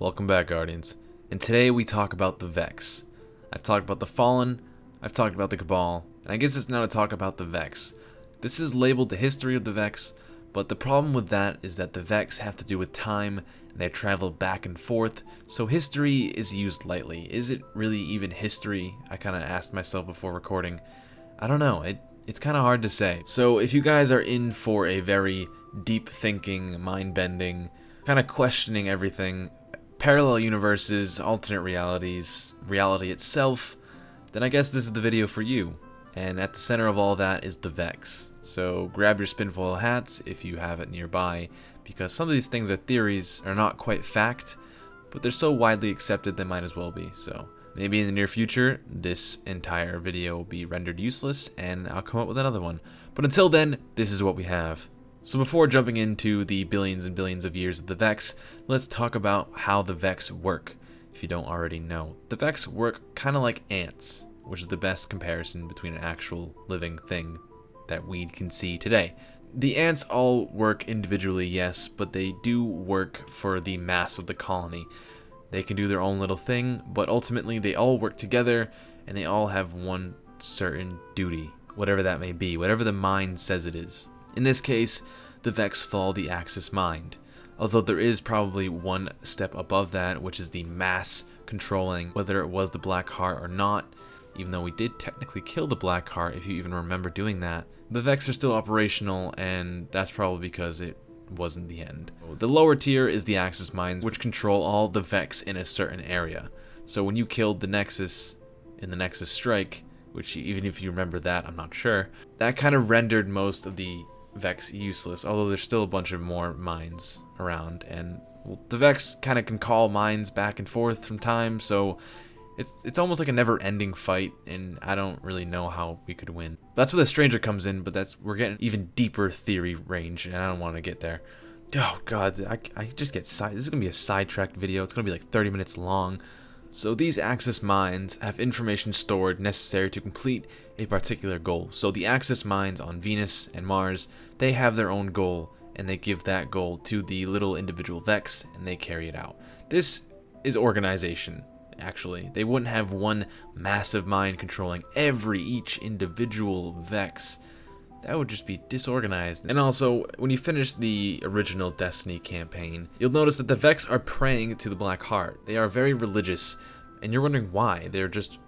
Welcome back, Guardians. And today we talk about the Vex. I've talked about the Fallen, I've talked about the Cabal, and I guess it's now to talk about the Vex. This is labeled the history of the Vex, but the problem with that is that the Vex have to do with time, and they travel back and forth, so history is used lightly. Is it really even history? I kind of asked myself before recording. I don't know, it's kind of hard to say. So if you guys are in for a very deep thinking, mind-bending, kind of questioning everything, parallel universes, alternate realities, reality itself, then I guess this is the video for you. And at the center of all that is the Vex. So grab your spinfoil hats if you have it nearby, because some of these things are theories, are not quite fact, but they're so widely accepted they might as well be. So maybe in the near future, this entire video will be rendered useless and I'll come up with another one. But until then, this is what we have. So before jumping into the billions and billions of years of the Vex, let's talk about how the Vex work, if you don't already know. The Vex work kind of like ants, which is the best comparison between an actual living thing that we can see today. The ants all work individually, yes, but they do work for the mass of the colony. They can do their own little thing, but ultimately they all work together, and they all have one certain duty, whatever that may be, whatever the mind says it is. In this case, the Vex follow the Axis mind, although there is probably one step above that, which is the mass controlling whether it was the Black Heart or not, even though we did technically kill the Black Heart, if you even remember doing that. The Vex are still operational, and that's probably because it wasn't the end. The lower tier is the Axis minds, which control all the Vex in a certain area. So when you killed the Nexus in the Nexus Strike, which even if you remember that, I'm not sure, that kind of rendered most of the Vex useless, although there's still a bunch of more minds around, and well, the Vex kind of can call minds back and forth from time, so it's almost like a never-ending fight, and I don't really know how we could win. That's where the Stranger comes in, but we're getting even deeper theory range, and I don't want to get there. Oh god, I just get this is gonna be a sidetracked video. It's gonna be like 30 minutes long. So these Axis minds have information stored necessary to complete a particular goal. So the Axis minds on Venus and Mars, they have their own goal, and they give that goal to the little individual Vex, and they carry it out. This is organization, actually. They wouldn't have one massive mind controlling each individual Vex. That would just be disorganized. And also, when you finish the original Destiny campaign, you'll notice that the Vex are praying to the Black Heart. They are very religious, and you're wondering why. They're just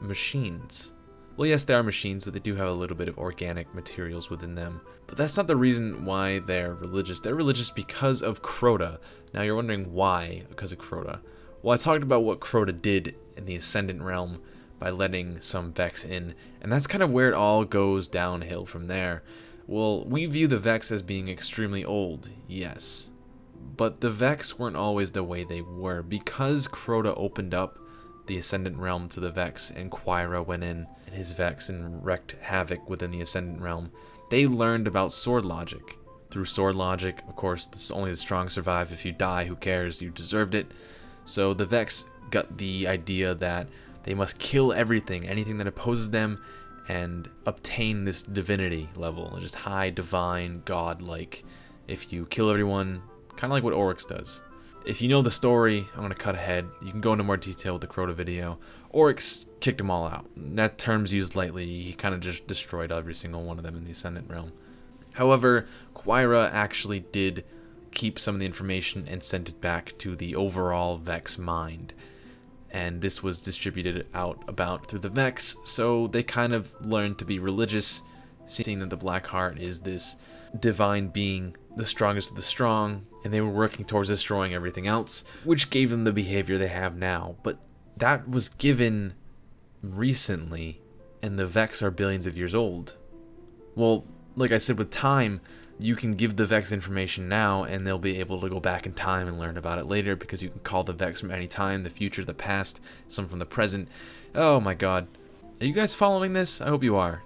machines. Well, yes, they are machines, but they do have a little bit of organic materials within them. But that's not the reason why they're religious. They're religious because of Crota. Now you're wondering why because of Crota. Well, I talked about what Crota did in the Ascendant Realm by letting some Vex in, and that's kind of where it all goes downhill from there. Well, we view the Vex as being extremely old, yes, but the Vex weren't always the way they were. Because Crota opened up the Ascendant Realm to the Vex, and Quira went in and his Vex and wreaked havoc within the Ascendant Realm, they learned about sword logic. Through sword logic, of course, only the strong survive. If you die, who cares? You deserved it. So the Vex got the idea that they must kill everything, anything that opposes them, and obtain this divinity level, just high, divine, god-like. If you kill everyone, kind of like what Oryx does. If you know the story, I'm going to cut ahead. You can go into more detail with the Crota video. Oryx kicked them all out. That term's used lightly. He kind of just destroyed every single one of them in the Ascendant Realm. However, Quira actually did keep some of the information and sent it back to the overall Vex mind. And this was distributed out about through the Vex, so they kind of learned to be religious, seeing that the Black Heart is this divine being, the strongest of the strong, and they were working towards destroying everything else, which gave them the behavior they have now. But that was given recently, and the Vex are billions of years old. Well, like I said, with time, you can give the Vex information now, and they'll be able to go back in time and learn about it later, because you can call the Vex from any time, the future, the past, some from the present. Oh my god. Are you guys following this? I hope you are.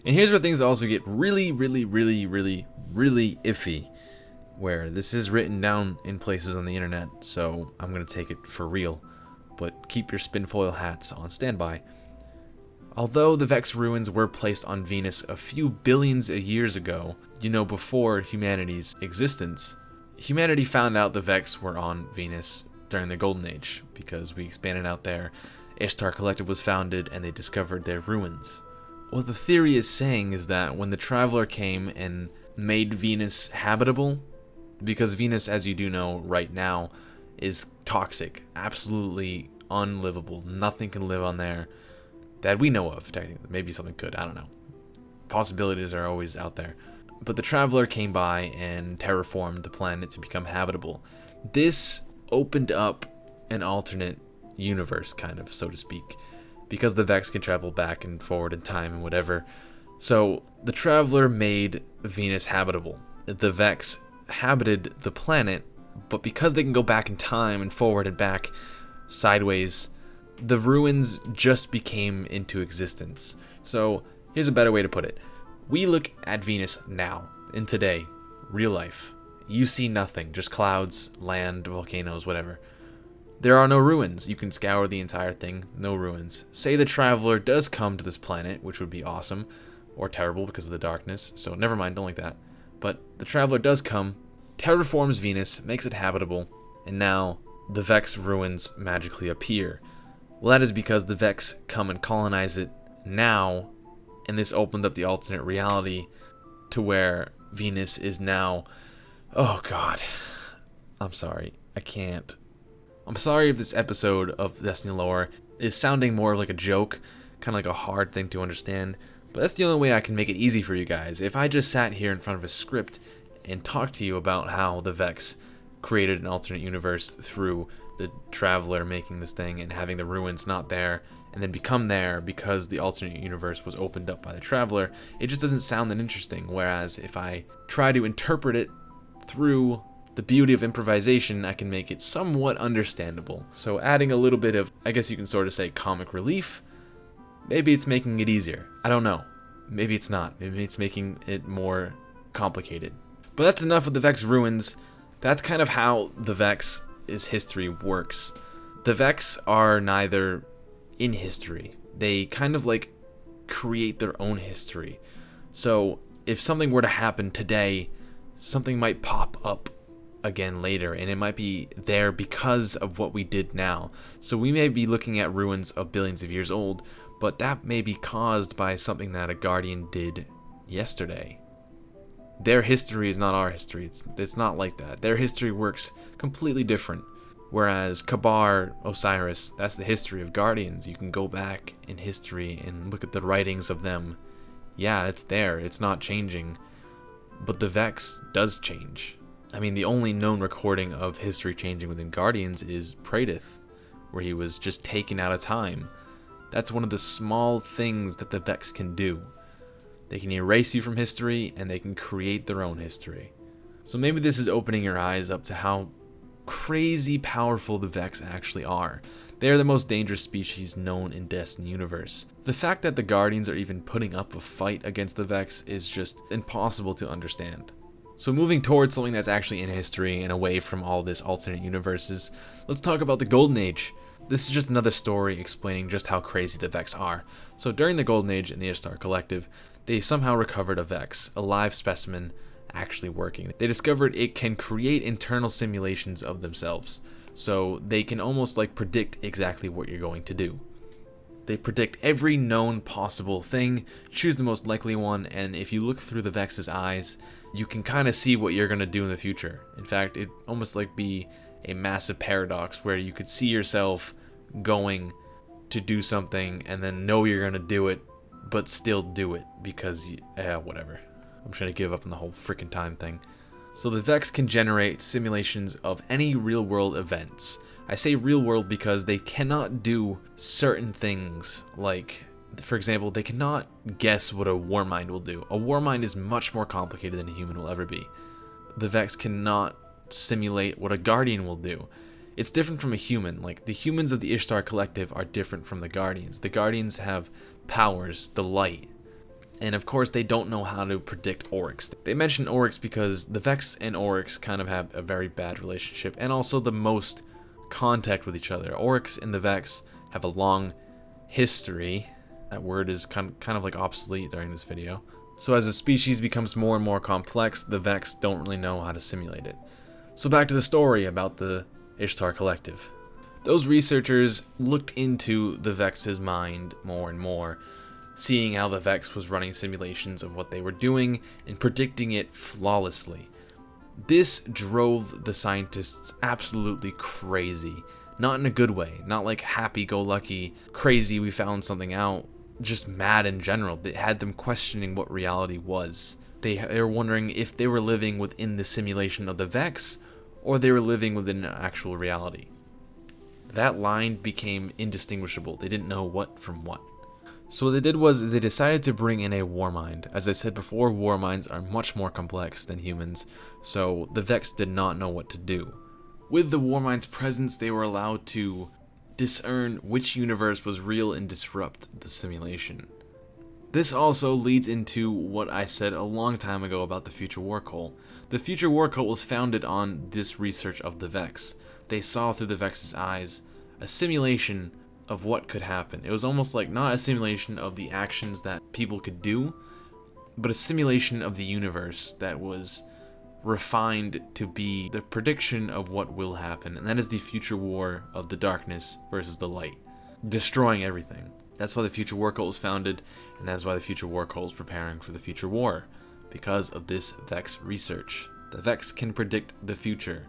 And here's where things also get really iffy, where this is written down in places on the internet, so I'm going to take it for real. But keep your spinfoil hats on standby. Although the Vex ruins were placed on Venus a few billions of years ago, before humanity's existence, humanity found out the Vex were on Venus during the Golden Age, because we expanded out there, Ishtar Collective was founded, and they discovered their ruins. What the theory is saying is that when the Traveler came and made Venus habitable, because Venus, as you do know right now, is toxic, absolutely unlivable, nothing can live on there that we know of, technically. Maybe something could, I don't know. Possibilities are always out there. But the Traveler came by and terraformed the planet to become habitable. This opened up an alternate universe, kind of, so to speak, because the Vex can travel back and forward in time and whatever. So the Traveler made Venus habitable. The Vex habited the planet, but because they can go back in time and forward and back sideways, the ruins just became into existence. So here's a better way to put it. We look at Venus now, in today, real life. You see nothing, just clouds, land, volcanoes, whatever. There are no ruins. You can scour the entire thing, no ruins. Say the Traveler does come to this planet, which would be awesome, or terrible because of the darkness, so never mind, don't like that. But the Traveler does come, terraforms Venus, makes it habitable, and now the Vex ruins magically appear. Well, that is because the Vex come and colonize it now, and this opened up the alternate reality to where Venus is now... Oh god. I'm sorry. I can't. I'm sorry if this episode of Destiny Lore is sounding more like a joke, kind of like a hard thing to understand, but that's the only way I can make it easy for you guys. If I just sat here in front of a script and talked to you about how the Vex created an alternate universe through the Traveler making this thing and having the ruins not there, and then become there because the alternate universe was opened up by the Traveler, it just doesn't sound that interesting. Whereas if I try to interpret it through the beauty of improvisation, I can make it somewhat understandable. So adding a little bit of, I guess you can sort of say, comic relief, maybe it's making it easier. I don't know. Maybe it's not. Maybe it's making it more complicated. But that's enough of the Vex ruins. That's kind of how the Vex's history works. The Vex are neither in history. They kind of like create their own history. So if something were to happen today, something might pop up again later, and it might be there because of what we did now. So we may be looking at ruins of billions of years old, but that may be caused by something that a Guardian did yesterday. Their history is not our history. It's not like that. Their history works completely different. Whereas Kabar, Osiris, that's the history of Guardians. You can go back in history and look at the writings of them. Yeah, it's there. It's not changing. But the Vex does change. I mean, the only known recording of history changing within Guardians is Praedyth, where he was just taken out of time. That's one of the small things that the Vex can do. They can erase you from history, and they can create their own history. So maybe this is opening your eyes up to how crazy powerful the Vex actually are. They are the most dangerous species known in Destiny universe. The fact that the Guardians are even putting up a fight against the Vex is just impossible to understand. So moving towards something that's actually in history and away from all this alternate universes, let's talk about the Golden Age. This is just another story explaining just how crazy the Vex are. So during the Golden Age in the Ishtar Collective, they somehow recovered a Vex, a live specimen, actually working. They discovered it can create internal simulations of themselves, so they can almost like predict exactly what you're going to do. They predict every known possible thing, choose the most likely one, and if you look through the Vex's eyes, you can kind of see what you're going to do in the future. In fact, it almost like be a massive paradox where you could see yourself going to do something and then know you're going to do it, but still do it because, whatever. I'm trying to give up on the whole freaking time thing. So the Vex can generate simulations of any real-world events. I say real-world because they cannot do certain things, like, for example, they cannot guess what a Warmind will do. A Warmind is much more complicated than a human will ever be. The Vex cannot simulate what a Guardian will do. It's different from a human. Like, the humans of the Ishtar Collective are different from the Guardians. The Guardians have powers, the light. And of course, they don't know how to predict Oryx. They mention Oryx because the Vex and Oryx kind of have a very bad relationship, and also the most contact with each other. Oryx and the Vex have a long history. That word is kind of like obsolete during this video. So as the species becomes more and more complex, the Vex don't really know how to simulate it. So back to the story about the Ishtar Collective. Those researchers looked into the Vex's mind more and more, seeing how the Vex was running simulations of what they were doing and predicting it flawlessly. This drove the scientists absolutely crazy. Not in a good way, not like happy-go-lucky, crazy we found something out, just mad in general. It had them questioning what reality was. They were wondering if they were living within the simulation of the Vex, or they were living within an actual reality. That line became indistinguishable. They didn't know what from what. So what they did was they decided to bring in a war mind. As I said before, war minds are much more complex than humans, so the Vex did not know what to do. With the war mind's presence, they were allowed to discern which universe was real and disrupt the simulation. This also leads into what I said a long time ago about the Future War Cult. The Future War Cult was founded on this research of the Vex. They saw through the Vex's eyes a simulation of what could happen. It was almost like not a simulation of the actions that people could do, but a simulation of the universe that was refined to be the prediction of what will happen, and that is the future war of the darkness versus the light, destroying everything. That's why the Future War Cult was founded, and that's why the Future War Cult is preparing for the future war, because of this Vex research. The Vex can predict the future.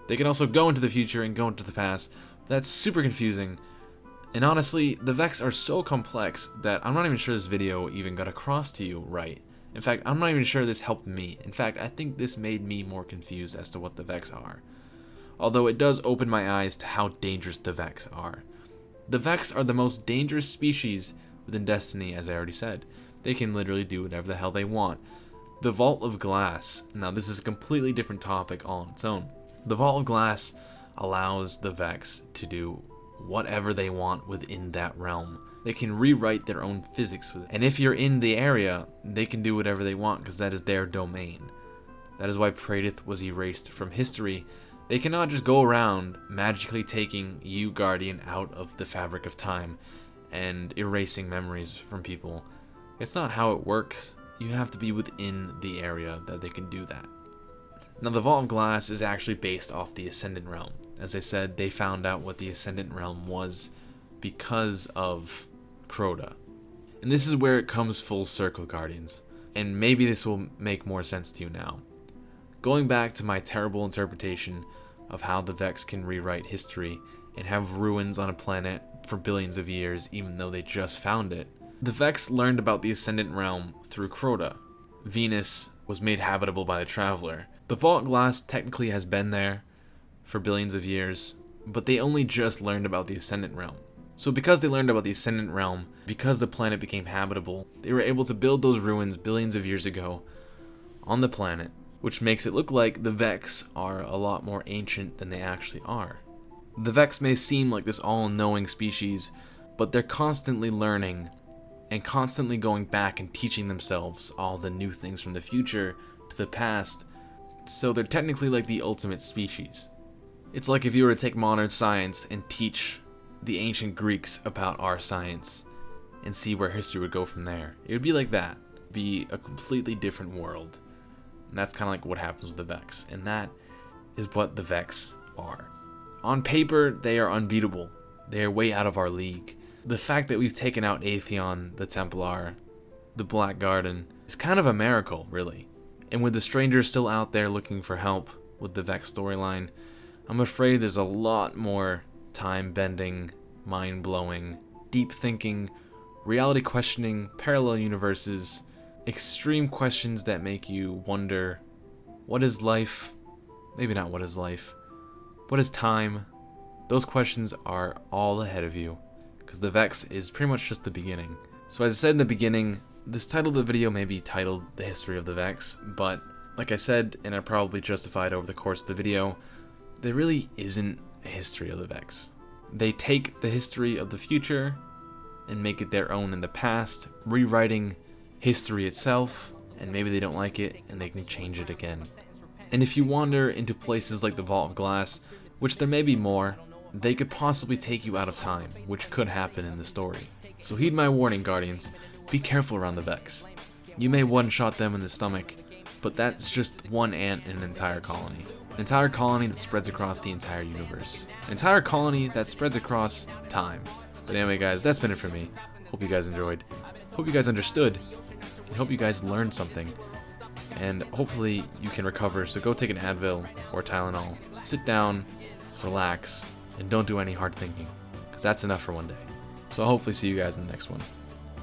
They can also go into the future and go into the past. That's super confusing. And honestly, the Vex are so complex that I'm not even sure this video even got across to you right. In fact, I'm not even sure this helped me. In fact, I think this made me more confused as to what the Vex are. Although it does open my eyes to how dangerous the Vex are. The Vex are the most dangerous species within Destiny, as I already said. They can literally do whatever the hell they want. The Vault of Glass. Now, this is a completely different topic all on its own. The Vault of Glass allows the Vex to do whatever they want within that realm. They can rewrite their own physics with it. And if you're in the area, they can do whatever they want because that is their domain. That is why Praedyth was erased from history. They cannot just go around magically taking you, Guardian, out of the fabric of time and erasing memories from people. It's not how it works. You have to be within the area that they can do that. Now, the Vault of Glass is actually based off the Ascendant Realm. As I said, they found out what the Ascendant Realm was because of Crota. And this is where it comes full circle, Guardians. And maybe this will make more sense to you now. Going back to my terrible interpretation of how the Vex can rewrite history and have ruins on a planet for billions of years even though they just found it, the Vex learned about the Ascendant Realm through Crota. Venus was made habitable by the Traveler. The Vault Glass technically has been there for billions of years, but they only just learned about the Ascendant Realm. So because they learned about the Ascendant Realm, because the planet became habitable, they were able to build those ruins billions of years ago on the planet, which makes it look like the Vex are a lot more ancient than they actually are. The Vex may seem like this all-knowing species, but they're constantly learning and constantly going back and teaching themselves all the new things from the future to the past, so they're technically like the ultimate species. It's like if you were to take modern science and teach the ancient Greeks about our science and see where history would go from there. It would be like that. It'd be a completely different world. And that's kind of like what happens with the Vex. And that is what the Vex are. On paper, they are unbeatable. They are way out of our league. The fact that we've taken out Atheon, the Templar, the Black Garden, is kind of a miracle, really. And with the strangers still out there looking for help with the Vex storyline, I'm afraid there's a lot more time-bending, mind-blowing, deep-thinking, reality-questioning, parallel universes, extreme questions that make you wonder, what is life? Maybe not what is life. What is time? Those questions are all ahead of you, because the Vex is pretty much just the beginning. So as I said in the beginning, this title of the video may be titled The History of the Vex, but like I said, and I probably justified over the course of the video, there really isn't a history of the Vex. They take the history of the future and make it their own in the past, rewriting history itself, and maybe they don't like it and they can change it again. And if you wander into places like the Vault of Glass, which there may be more, they could possibly take you out of time, which could happen in the story. So heed my warning, Guardians. Be careful around the Vex. You may one-shot them in the stomach, but that's just one ant in an entire colony. An entire colony that spreads across the entire universe. An entire colony that spreads across time. But anyway, guys, that's been it for me. Hope you guys enjoyed. Hope you guys understood. And hope you guys learned something. And hopefully you can recover, so go take an Advil or Tylenol. Sit down, relax, and don't do any hard thinking. Because that's enough for one day. So I'll hopefully see you guys in the next one.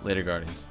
Later, Guardians.